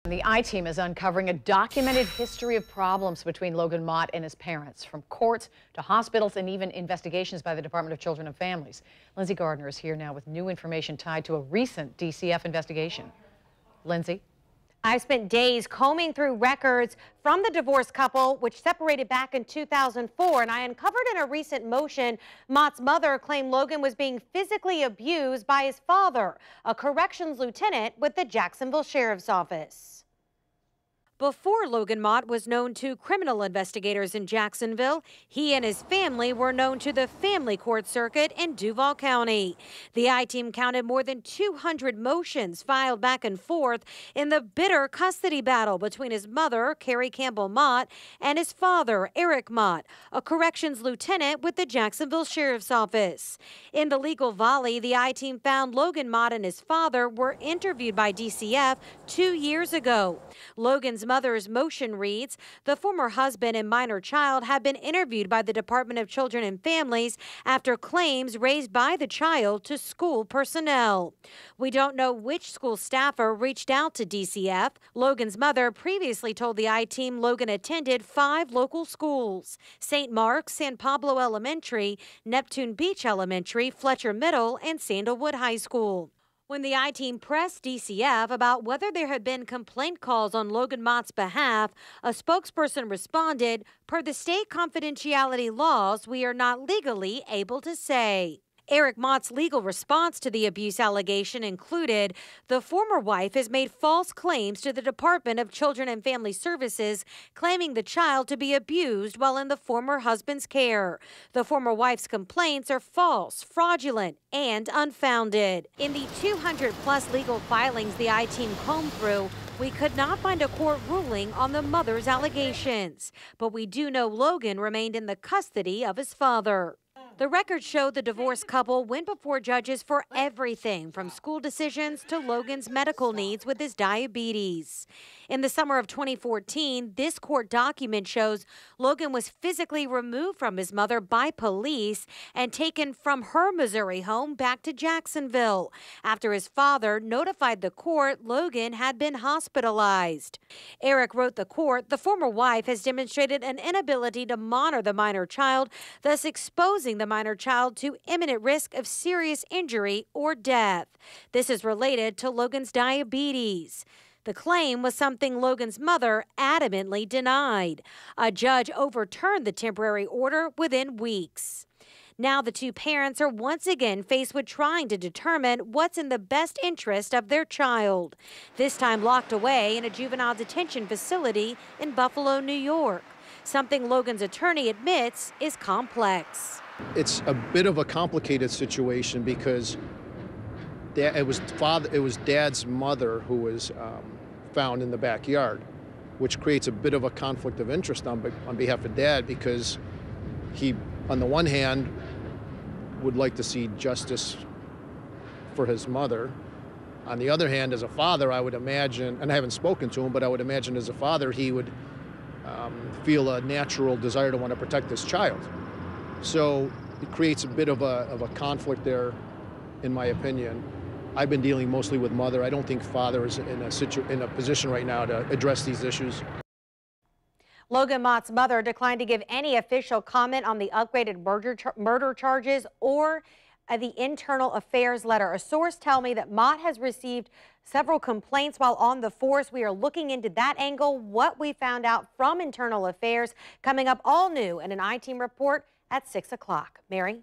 The I-Team is uncovering a documented history of problems between Logan Mott and his parents, from courts to hospitals and even investigations by the Department of Children and Families. Lindsay Gardner is here now with new information tied to a recent DCF investigation. Lindsay? I've spent days combing through records from the divorced couple, which separated back in 2004, and I uncovered in a recent motion Mott's mother claimed Logan was being physically abused by his father, a corrections lieutenant with the Jacksonville Sheriff's Office. Before Logan Mott was known to criminal investigators in Jacksonville, he and his family were known to the family court circuit in Duval County. The I-Team counted more than 200 motions filed back and forth in the bitter custody battle between his mother, Carrie Campbell Mott, and his father, Eric Mott, a corrections lieutenant with the Jacksonville Sheriff's Office. In the legal volley, the I-Team found Logan Mott and his father were interviewed by DCF 2 years ago. Logan's mother's motion reads, the former husband and minor child have been interviewed by the Department of Children and Families after claims raised by the child to school personnel. We don't know which school staffer reached out to DCF. Logan's mother previously told the I-Team Logan attended 5 local schools: St. Mark's, San Pablo Elementary, Neptune Beach Elementary, Fletcher Middle, and Sandalwood High School. When the I-Team pressed DCF about whether there had been complaint calls on Logan Mott's behalf, a spokesperson responded, per the state confidentiality laws, we are not legally able to say. Eric Mott's legal response to the abuse allegation included, the former wife has made false claims to the Department of Children and Family Services, claiming the child to be abused while in the former husband's care. The former wife's complaints are false, fraudulent, and unfounded. In the 200-plus legal filings the I-Team combed through, we could not find a court ruling on the mother's allegations, but we do know Logan remained in the custody of his father. The records show the divorced couple went before judges for everything from school decisions to Logan's medical needs with his diabetes. In the summer of 2014, this court document shows Logan was physically removed from his mother by police and taken from her Missouri home back to Jacksonville. After his father notified the court, Logan had been hospitalized. Eric wrote the court, the former wife has demonstrated an inability to monitor the minor child, thus exposing the minor child to imminent risk of serious injury or death. This is related to Logan's diabetes. The claim was something Logan's mother adamantly denied. A judge overturned the temporary order within weeks. Now the two parents are once again faced with trying to determine what's in the best interest of their child, this time locked away in a juvenile detention facility in Buffalo, New York, something Logan's attorney admits is complex. It's a bit of a complicated situation because it was Dad's mother who was found in the backyard, which creates a bit of a conflict of interest on behalf of Dad, because he, on the one hand, would like to see justice for his mother. On the other hand, as a father, I would imagine, and I haven't spoken to him, but I would imagine as a father, he would feel a natural desire to want to protect his child. So it creates a bit of a conflict there, in my opinion. I've been dealing mostly with mother. I don't think father is in a position right now to address these issues. Logan Mott's mother declined to give any official comment on the upgraded murder charges or the internal affairs letter. A source tells me that Mott has received several complaints while on the force. We are looking into that angle, what we found out from internal affairs, coming up all new in an I-Team report at 6 o'clock. Mary?